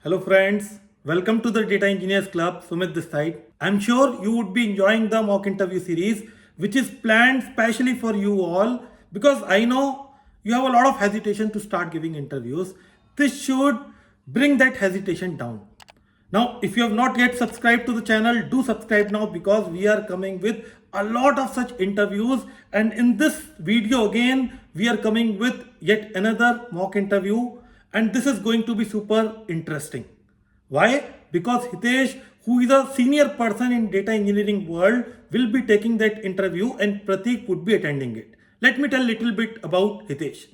Hello friends, welcome to the Data Engineers Club, Sumit this side. I'm sure you would be enjoying the mock interview series which is planned specially for you all because I know you have a lot of hesitation to start giving interviews. This should bring that hesitation down. Now, if you have not yet subscribed to the channel, do subscribe now because we are coming with a lot of such interviews. And in this video again, we are coming with yet another mock interview. And this is going to be super interesting. Why? Because Hitesh, who is a senior person in data engineering world, will be taking that interview and Pratik would be attending it. Let me tell a little bit about Hitesh.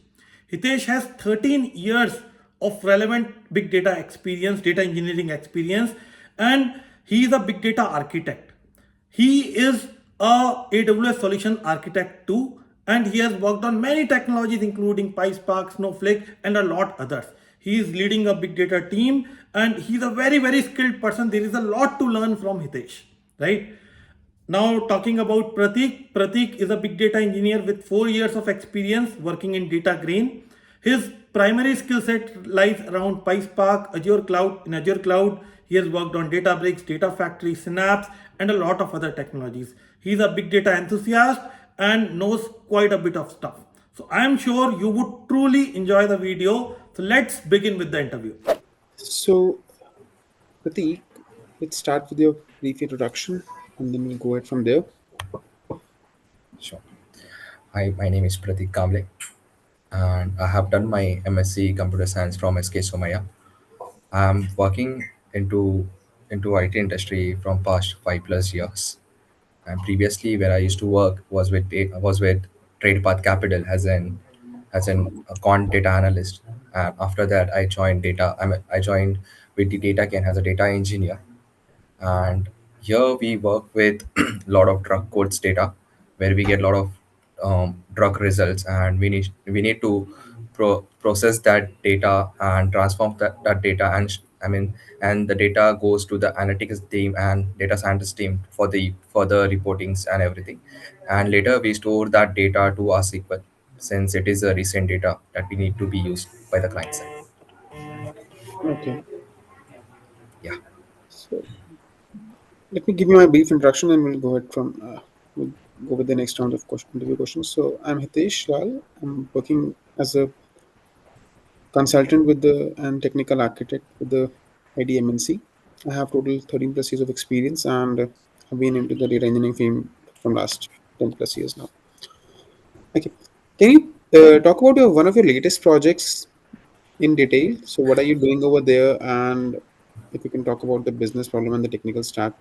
Hitesh has 13 years of relevant big data experience, data engineering experience, and he is a big data architect. He is a AWS solution architect too, and he has worked on many technologies including PySpark, Snowflake, and a lot others. He is leading a big data team, and he's a very skilled person. There is a lot to learn from Hitesh, right? Now talking about Pratik. Pratik is a big data engineer with 4 years of experience working in data grain. His primary skill set lies around PySpark, Azure Cloud. In Azure Cloud, he has worked on Databricks, Data Factory, Synapse, and a lot of other technologies. He is a big data enthusiast and knows quite a bit of stuff. So I am sure you would truly enjoy the video. So let's begin with the interview. So, Pratik, let's start with your brief introduction and then we'll go ahead from there. Sure. Hi, my name is Pratik Kamble, and I have done my MSc Computer Science from SK Somaya. I'm working into IT industry from past 5+ years. And previously, where I used to work was with TradePath Capital as an a quant data analyst. And after that, I joined with the DataCan as a data engineer, and here we work with a lot of drug codes data where we get a lot of drug results, and we need to process that data and transform that data, and and the data goes to the analytics team and data scientist team for the further reportings and everything, and later we store that data to our SQL since it is a recent data that we need to be used by the client side. Okay. Yeah. So, let me give you my brief introduction and we'll go with the next round of interview questions. So, I'm Hitesh Lal. I'm working as a consultant with the and technical architect with the IDMNC. I have total 13 plus years of experience and have been into the data engineering field from last 10 plus years now. Okay. Can you talk about one of your latest projects in detail? So, what are you doing over there? And if you can talk about the business problem and the technical stack.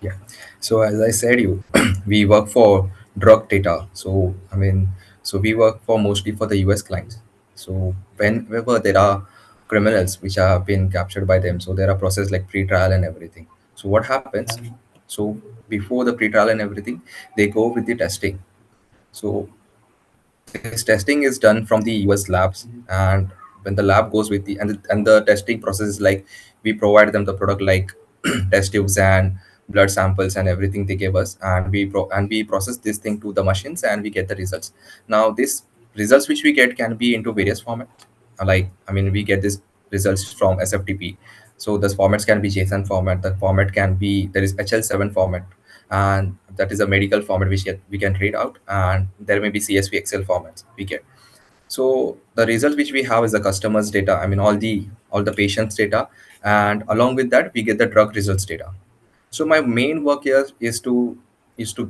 Yeah. So as I said, you we work for drug data. So we work for mostly for the US clients. So whenever there are criminals which have been captured by them, so there are processes like pre-trial and everything. So what happens? So before the pre-trial and everything, they go with the testing. So this testing is done from the US labs, and when the lab goes with the testing process is like we provide them the product like test tubes and blood samples and everything they give us, and we process this thing to the machines and we get the results. Now this results which we get can be into various formats. We get these results from SFTP. So those formats can be JSON format. The format can be there is HL7 format, and that is a medical format which we can read out, and there may be CSV Excel formats we get. So the results which we have is the customers data, all the patients data, and along with that we get the drug results data. So my main work here is to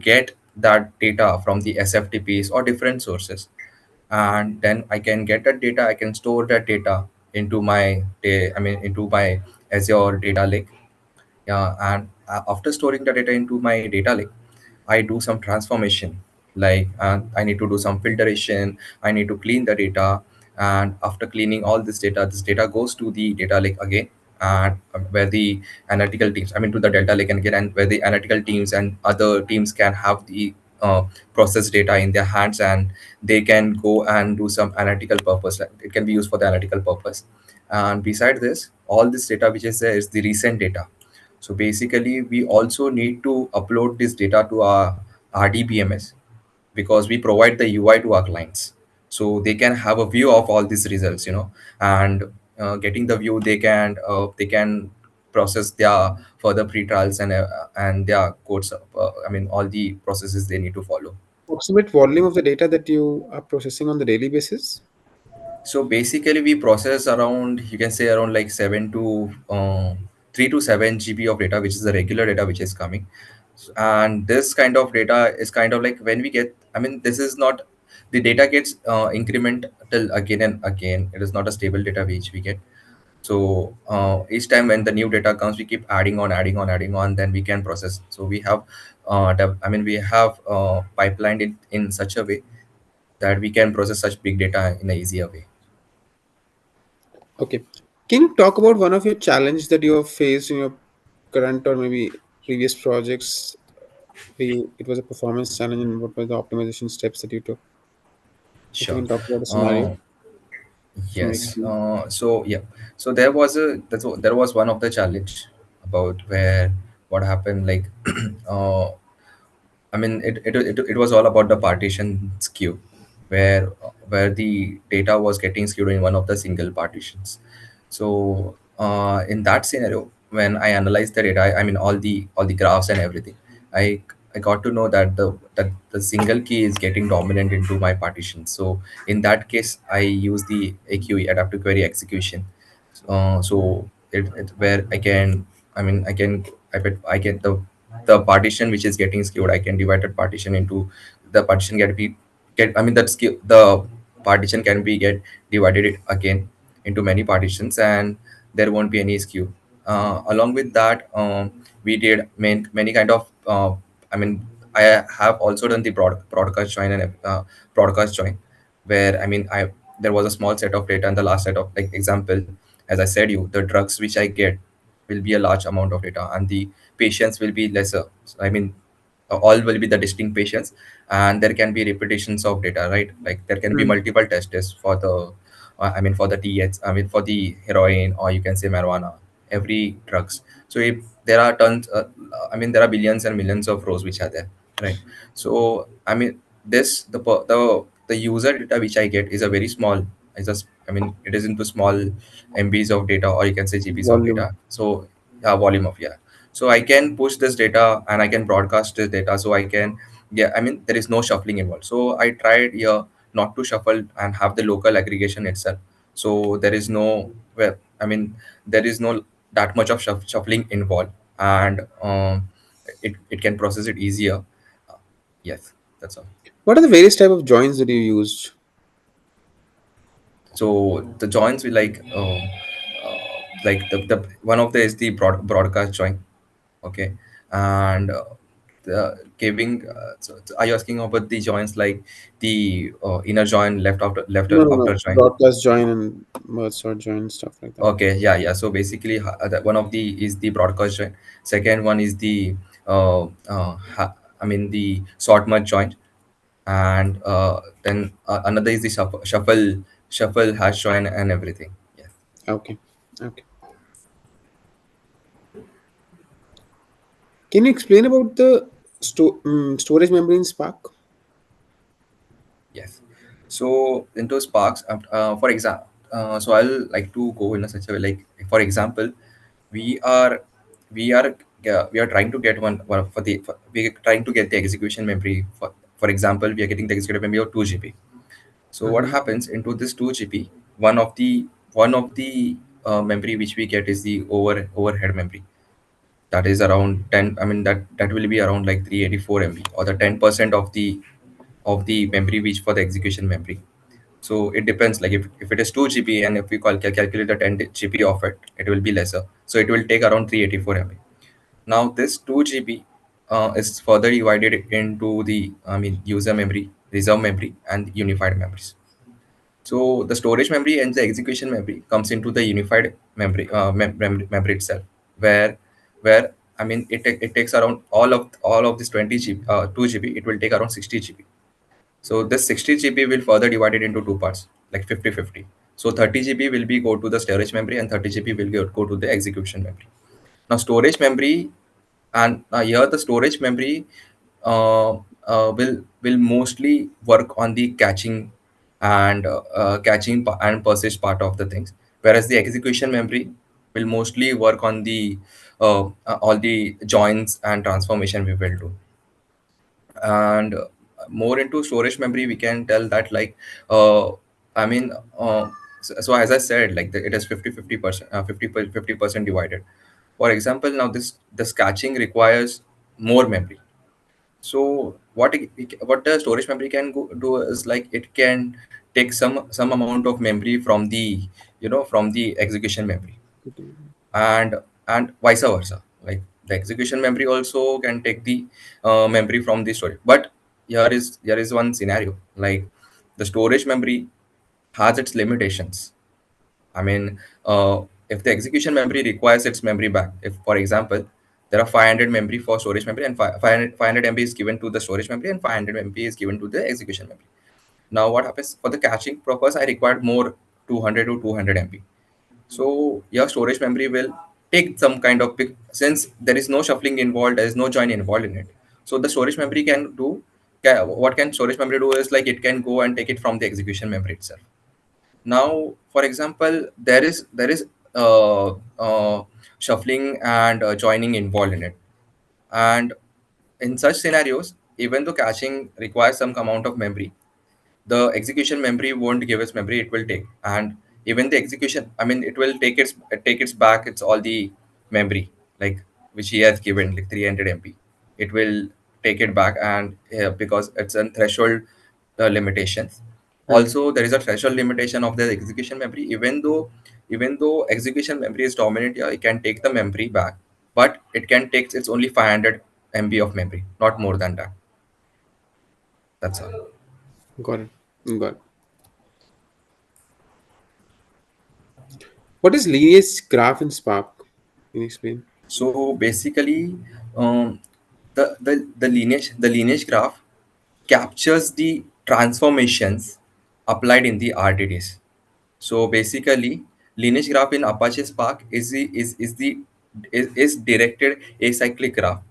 get that data from the SFTPs or different sources, and then I can get that data, I can store that data into my Azure data lake. Yeah, and after storing the data into my data lake, I do some transformation. Like I need to do some filtration, I need to clean the data, and after cleaning all this data goes to the data lake again, and where the analytical teams, to the data lake and again, and where the analytical teams and other teams can have the process data in their hands, and they can go and do some analytical purpose. Like, it can be used for the analytical purpose. And beside this, all this data which is there is the recent data. So basically, we also need to upload this data to our RDBMS because we provide the UI to our clients. So they can have a view of all these results, and getting the view, they can process their further pre-trials and their codes. All the processes they need to follow. Approximate volume of the data that you are processing on the daily basis? So basically, we process around, you can say around like 3 to 7 GB of data, which is the regular data which is coming. And this kind of data is kind of like when we get, this is not, the data gets incremental again and again. It is not a stable data which we get. So each time when the new data comes, we keep adding on, adding on, adding on, then we can process. So we have, we have pipelined it in such a way that we can process such big data in an easier way. Okay. Can you talk about one of your challenges that you have faced in your current or maybe previous projects? It was a performance challenge, and what were the optimization steps that you took? If you Sure. can talk about a scenario Uh, from your yes. experience. So yeah. So there was one of the challenge about where what happened like uh, it was all about the partition skew, where the data was getting skewed in one of the single partitions. So in that scenario, when I analyzed the data, all the graphs and everything, I got to know that the single key is getting dominant into my partition. So in that case, I use the AQE, adaptive query execution. So it where I can, I can, I get the partition which is getting skewed. I can divide that partition into the partition get be get I mean that skew, the partition can be get divided it again into many partitions, and there won't be any skew. Along with that, we did many kind of I have also done the broadcast join and broadcast join, where I there was a small set of data and the last set of, like, example, as I said you, the drugs which I get will be a large amount of data and the patients will be lesser. So, all will be the distinct patients, and there can be repetitions of data, right? Like there can be Hmm. multiple tests for the for the TH, for the heroin, or you can say marijuana, every drugs. So if there are tons, there are billions and millions of rows which are there, right? So this the user data which I get is a very small. It's just, it is into small MBs of data, or you can say GBs of Volume. data. So volume of, yeah. So I can push this data and I can broadcast this data. So I can, yeah, there is no shuffling involved. So I tried here not to shuffle and have the local aggregation itself. So there is no, well, there is no that much of shuffling involved, and it can process it easier. Yes, that's all. What are the various type of joins that you used? So the joins we like the one of the is the broadcast join. Okay. And the giving so are you asking about the joins like the inner join, left No, no, outer no. join? Broadcast join and merge sort join, stuff like that. Okay, yeah, yeah. So basically, one of the is the broadcast join. Second one is the the sort merge join, and then another is the shuffle hash join and everything. Yeah. Okay. Okay. Can you explain about the storage memory in Spark? Yes. So into Sparks, for example, so I'll like to go in a such a way, like, for example, we are we are trying to get one we are trying to get the execution memory. For example, we are getting the execution memory of 2 GB. So what Mm-hmm. happens into this 2 GB? One of the memory which we get is the overhead memory. That is around 10. That will be around like 384 MB, or the 10% of the memory which for the execution memory. So it depends. Like if it is 2 GB, and if we calculate the 10 GB of it, it will be lesser. So it will take around 384 MB. Now this 2 GB is further divided into the user memory, reserve memory, and unified memories. So the storage memory and the execution memory comes into the unified memory itself, where it takes around all of this 20 GB, 2 GB. It will take around 60 GB. So this 60 GB will further divide it into two parts, like 50-50. So 30 GB will be go to the storage memory, and 30 GB will go to the execution memory. Now storage memory, and here the storage memory uh, will mostly work on the catching and and persist part of the things. whereas the execution memory will mostly work on the all the joins and transformation we will do. And more into storage memory, we can tell that like uh, I mean so as I said, like it is 50% 50% divided. For example, now this catching requires more memory. So what the storage memory can do is like it can take some amount of memory from the, from the execution memory, and vice versa. Like the execution memory also can take the memory from the storage. But here is one scenario, like the storage memory has its limitations. I mean, if the execution memory requires its memory back, if for example there are 500 memory for storage memory, and 500 MB is given to the storage memory, and 500 MB is given to the execution memory. Now what happens for the caching purpose? I required more 200 to 200 MB. So your storage memory will take some kind of since there is no shuffling involved, there is no join involved in it. So the storage memory can do, what can storage memory do is like it can go and take it from the execution memory itself. Now, for example, there is shuffling and joining involved in it, and in such scenarios, even though caching requires some amount of memory, the execution memory won't give its memory, it will take. And even the execution, I mean, it will take its back, it's all the memory, like which he has given, like 300 MB, it will take it back. And because it's a threshold limitations. Also there is a threshold limitation of the execution memory. Even though execution memory is dominant, yeah, it can take the memory back, but it can take it's only 500 MB of memory, not more than that. That's all. Got it. Got it. What is lineage graph in Spark? Can you explain? So basically, the lineage graph captures the transformations applied in the RTDs. So basically, lineage graph in Apache Spark is directed acyclic graph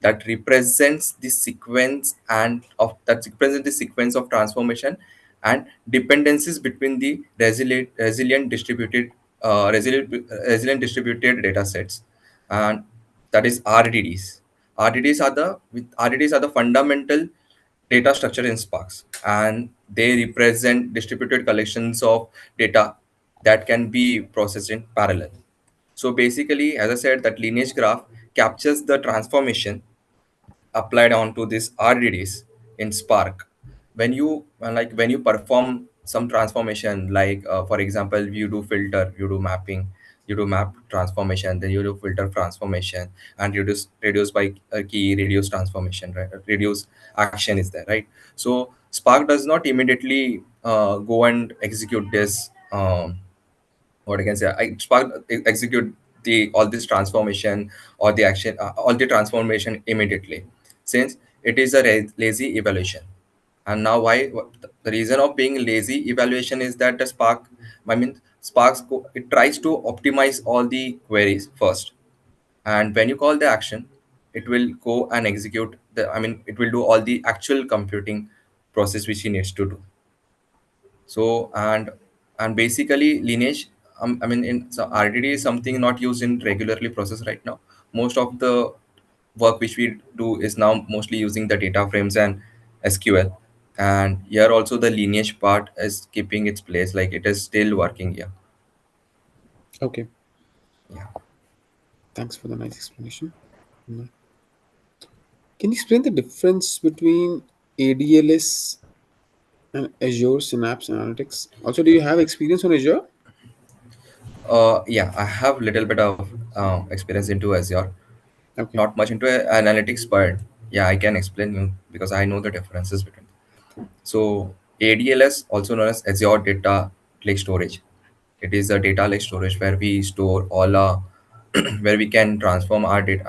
that represents the sequence of transformation and dependencies between the resilient distributed data sets, and that is RDDs. RDDs are the fundamental data structure in Sparks, and they represent distributed collections of data that can be processed in parallel. So basically, as I said, that lineage graph captures the transformation applied onto this RDDs in Spark. When you perform some transformation, like for example, you do filter, you do mapping, you do map transformation, then you do filter transformation, and reduce by key reduce transformation, right? Reduce action is there, right? So Spark does not immediately go and execute this. What I can say, Spark execute the all this transformation or the action, all the transformation immediately, since it is a lazy evaluation. And now the reason of being lazy evaluation is that the Spark, I mean it tries to optimize all the queries first, and when you call the action, it will go and execute it will do all the actual computing process which he needs to do. So and basically lineage, in so RDD is something not used in regularly process right now. Most of the work which we do is now mostly using the data frames and SQL, and here also the lineage part is keeping its place, like it is still working here. Okay. Yeah. Thanks for the nice explanation. Can you explain the difference between ADLs and Azure Synapse Analytics? Also, do you have experience on Azure? Yeah, I have little bit of experience into Azure, Okay. not much into analytics, but yeah, I can explain you because I know the differences between. So ADLS, also known as Azure Data Lake Storage, it is a data lake storage where we store all our where we can transform our data.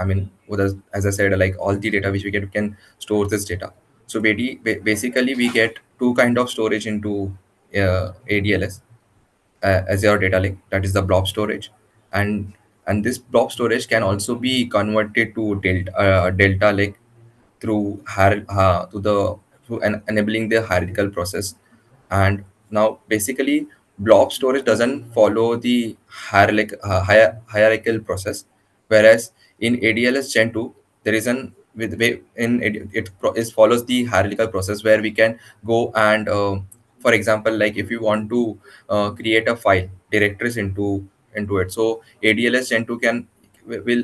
As I said, like all the data which we get, we can store this data. So basically, we get two kind of storage into ADLS, Azure Data Lake. That is the blob storage, and this blob storage can also be converted to Delta Lake through to the through enabling the hierarchical process. And now basically blob storage doesn't follow the hierarchical process, whereas in ADLS Gen 2, there is an with in it follows the hierarchical process where we can go and for example, like if you want to create a file directories into it, so ADLS Gen 2 will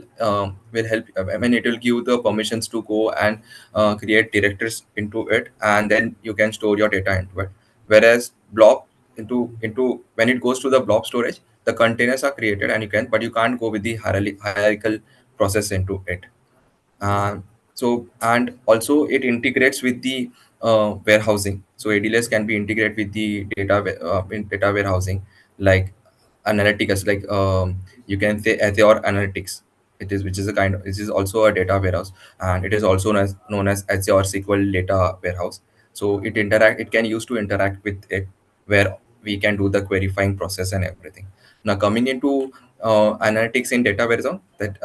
help. I mean, it will give the permissions to go and create directories into it, and then you can store your data into it. Whereas blob into when it goes to the blob storage, the containers are created and you can't go with the hierarchical process into it. So and also it integrates with the warehousing. So ADLS can be integrated with the in data warehousing, like analytics, like you can say Azure Analytics. It is which is a kind of, this is also a data warehouse, and it is also known as Azure SQL data warehouse. So it can use to interact with it, where we can do the querifying process and everything. Now coming into analytics in data warehouse, that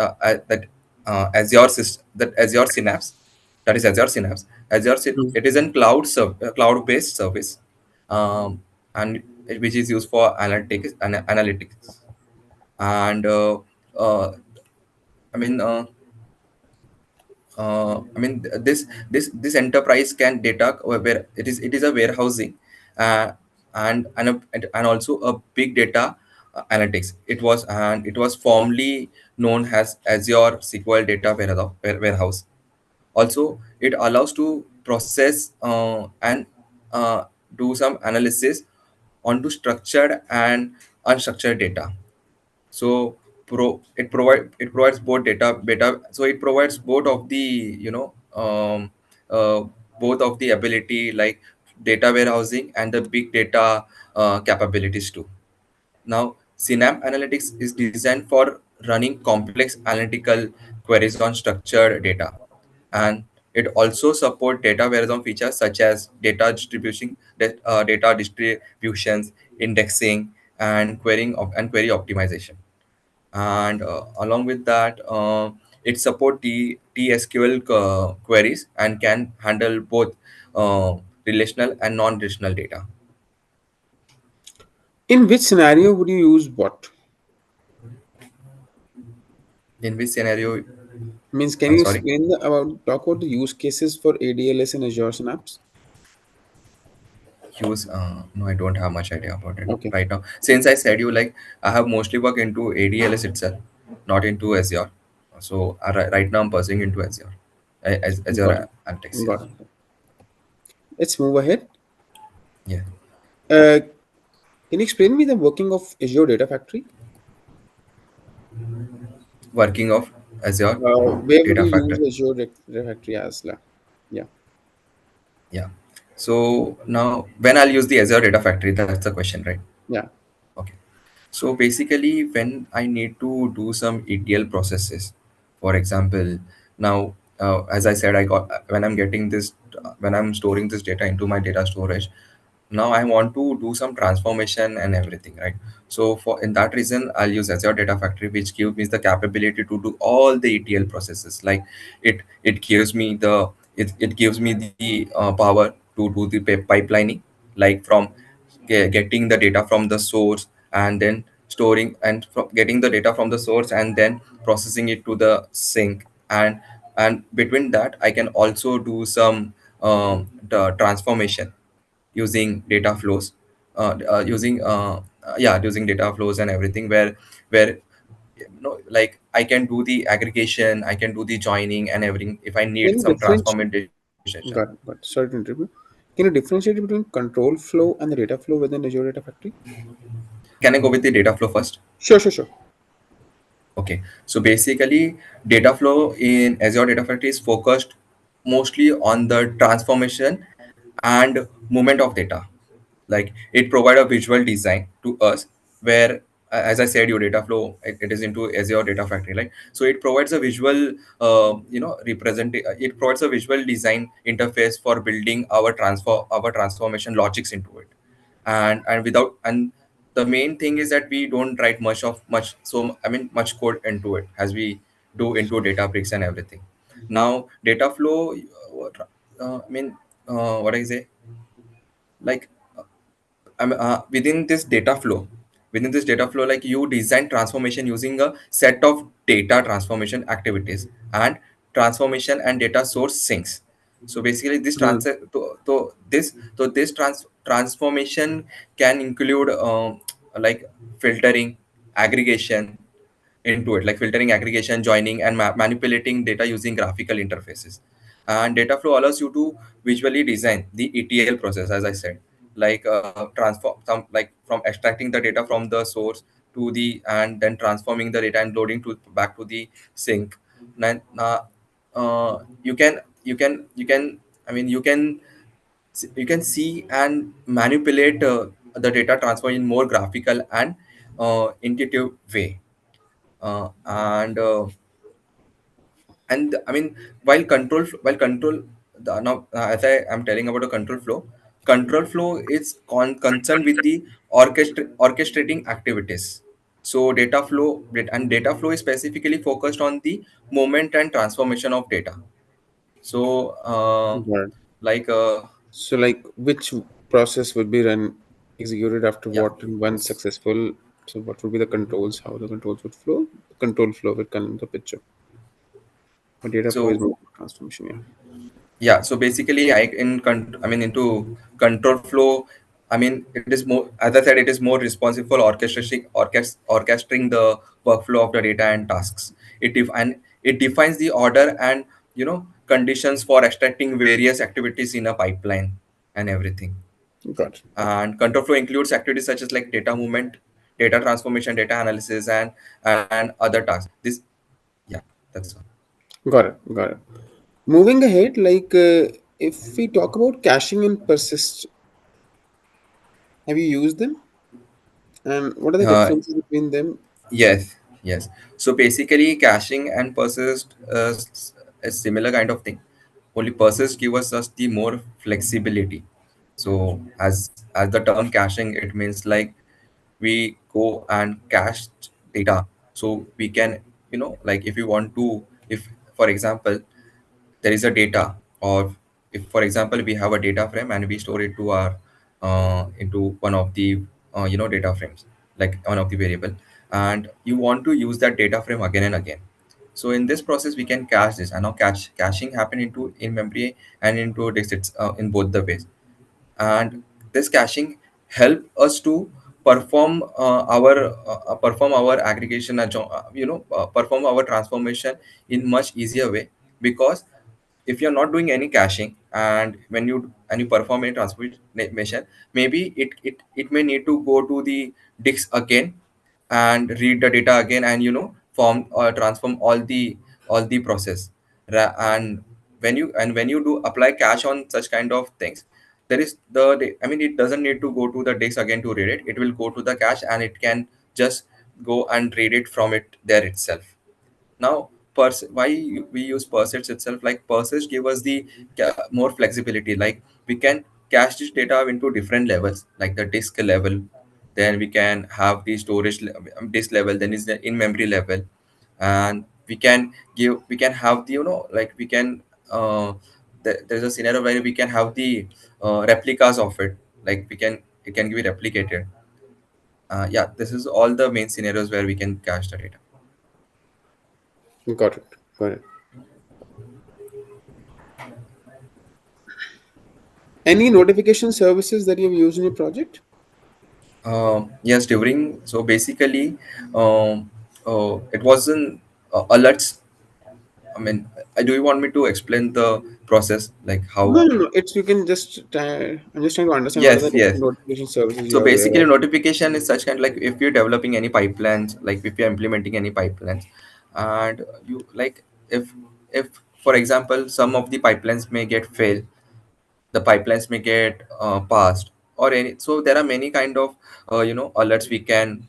Azure Synapse, that is Azure Synapse. Mm. It is a cloud based service, and which is used for analytics. And uh, I mean. This enterprise can data where it is a warehousing, uh, and also a big data analytics. It was formerly known as Azure SQL data warehouse. Also, it allows to process and do some analysis onto structured and unstructured data. So it provides both data. So it provides both of the, uh, both of the ability, like data warehousing and the big data capabilities too. Now, Synapse Analytics is designed for running complex analytical queries on structured data, and it also support data warehousing features such as data distributions, indexing, and query optimization. And along with that, it support TSQL queries and can handle both relational and non-relational data. In which scenario would you use what? In which scenario? Means, can I'm you sorry. explain talk about the use cases for ADLS and Azure Synapse? Use No, I don't have much idea about it Okay, right now, since I said you, like, I have mostly worked into ADLS itself, not into Azure. So right now I'm pursuing into Azure, got Azure it. Analytics. Yeah. Got it. Let's move ahead. Yeah. Uh, can you explain me the working of Azure Data Factory? Working of Azure Where would Data you use Factory. Azure Data Factory as? Yeah. Yeah. So now, when I'll use the Azure Data Factory, that's the question, right? Yeah. Okay. So basically, when I need to do some ETL processes, for example, now, as I said, when I'm getting this, when I'm storing this data into my data storage, now I want to do some transformation and everything, right? So for in that reason, I'll use Azure Data Factory, which gives me the capability to do all the ETL processes. Like it gives me the power to do the pipelining, like from getting the data from the source, and then storing, and from getting the data from the source and then processing it to the sink, and between that I can also do some the transformation using data flows, using data flows and everything, where like I can do the aggregation, I can do the joining and everything if I Can need you some differentiate? transformation. Got it. Sorry to interrupt. Can you differentiate between control flow and the data flow within Azure Data Factory? Can I go with the data flow first? Sure. Okay, so basically, data flow in Azure Data Factory is focused mostly on the transformation and movement of data. Like it provide a visual design to us, where, as I said, your data flow, it is into Azure Data Factory, like, so it provides a visual, it provides a visual design interface for building our transformation logics into it, and the main thing is that we don't write much code into it as we do into Databricks and everything. Now data flow, what I say, like within this data flow, like you design transformation using a set of data transformation activities and transformation and data source syncs. So basically this Hmm. transformation can include like filtering, aggregation into it, like filtering, aggregation, joining, and manipulating data using graphical interfaces. And data flow allows you to visually design the ETL process, as I said, like transform some, like from extracting the data from the source to the, and then transforming the data and loading to back to the sync. Then you can you can see and manipulate the data transfer in more graphical and intuitive way. And I mean, while control now as I am telling about the control flow is concerned with the orchestrating activities. So data flow is specifically focused on the movement and transformation of data. So Got it. like So, like, which process would be run executed after yeah. what, and once successful? So, what would be the controls? How the controls would flow? The control flow will come in the picture. But data flow is So more transformation. Yeah. yeah, so basically I mean into control flow, I mean it is more, as I said, it is more responsible for orchestrating the workflow of the data and tasks. It defines the order and conditions for extracting various activities in a pipeline and everything. Got it. And control flow includes activities such as like data movement, data transformation, data analysis, and other tasks. This, yeah, that's all. Got it. Got it. Moving ahead, like, if we talk about caching and persist, have you used them? And what are the uh, differences between them? Yes, yes. So basically, caching and persist is a similar kind of thing. Only persist gives us the more flexibility. So as the term caching, it means like we go and cache data. So we can, like if you want to, if for example there is a data, or if for example we have a data frame and we store it to our into one of the data frames, like one of the variable, and you want to use that data frame again and again. So in this process we can cache this, and now caching happen into in memory and into disk. It's in both the ways. And this caching help us to perform our aggregation, perform our transformation in much easier way. Because if you're not doing any caching, and when you perform any transformation, maybe it may need to go to the disk again and read the data again, and form or transform all the process. And when you do apply cache on such kind of things, there is I mean, it doesn't need to go to the disk again to read it. It will go to the cache, and it can just go and read it from it there itself. Now, we use persist itself? Like persist give us the more flexibility. Like we can cache this data into different levels, like the disk level. Then we can have the disk level. Then is the in memory level, and we can have the like we can there's a scenario where we can have the replicas of it. Like it can be replicated. Yeah, this is all the main scenarios where we can cache the data. Got it. Got it. Any notification services that you've used in your project? Yes, during, so basically, it wasn't alerts. I mean, do you want me to explain the process, like No, how? no, no. It's, you can just. I'm just trying to understand what are the Yes, different yes. notification services So you're aware basically, of. notification is such kind, like if you're developing any pipelines, like if you're implementing any pipelines, and you like if for example some of the pipelines may get failed, the pipelines may get passed, or any, so there are many kind of alerts we can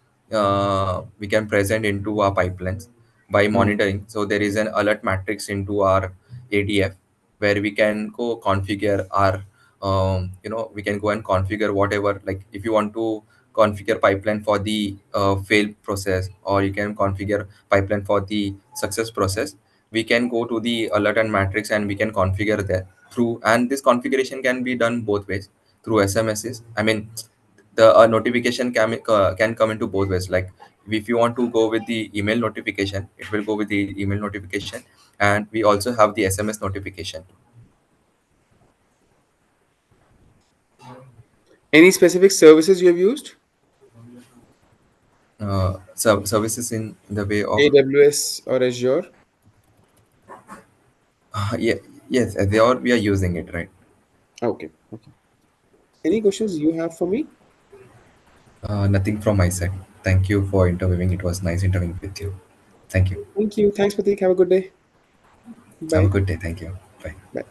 present into our pipelines by Hmm. monitoring. So there is an alert matrix into our ADF, where we can go configure our we can go and configure whatever, like if you want to configure pipeline for the fail process, or you can configure pipeline for the success process. We can go to the alert and matrix, and we can configure there through, and this configuration can be done both ways, through SMSs. I mean, the notification can come into both ways. Like if you want to go with the email notification, it will go with the email notification, and we also have the SMS notification. Any specific services you have used? Services in the way of AWS or Azure? yeah, yes, they are, we are using it, right? Okay. Okay. Any questions you have for me? Nothing from my side. Thank you for interviewing. It was nice interviewing with you. Thank you. Thank you. Thanks, Pratik. Have a good day. Have a Bye. good day. Thank you. Bye. Bye.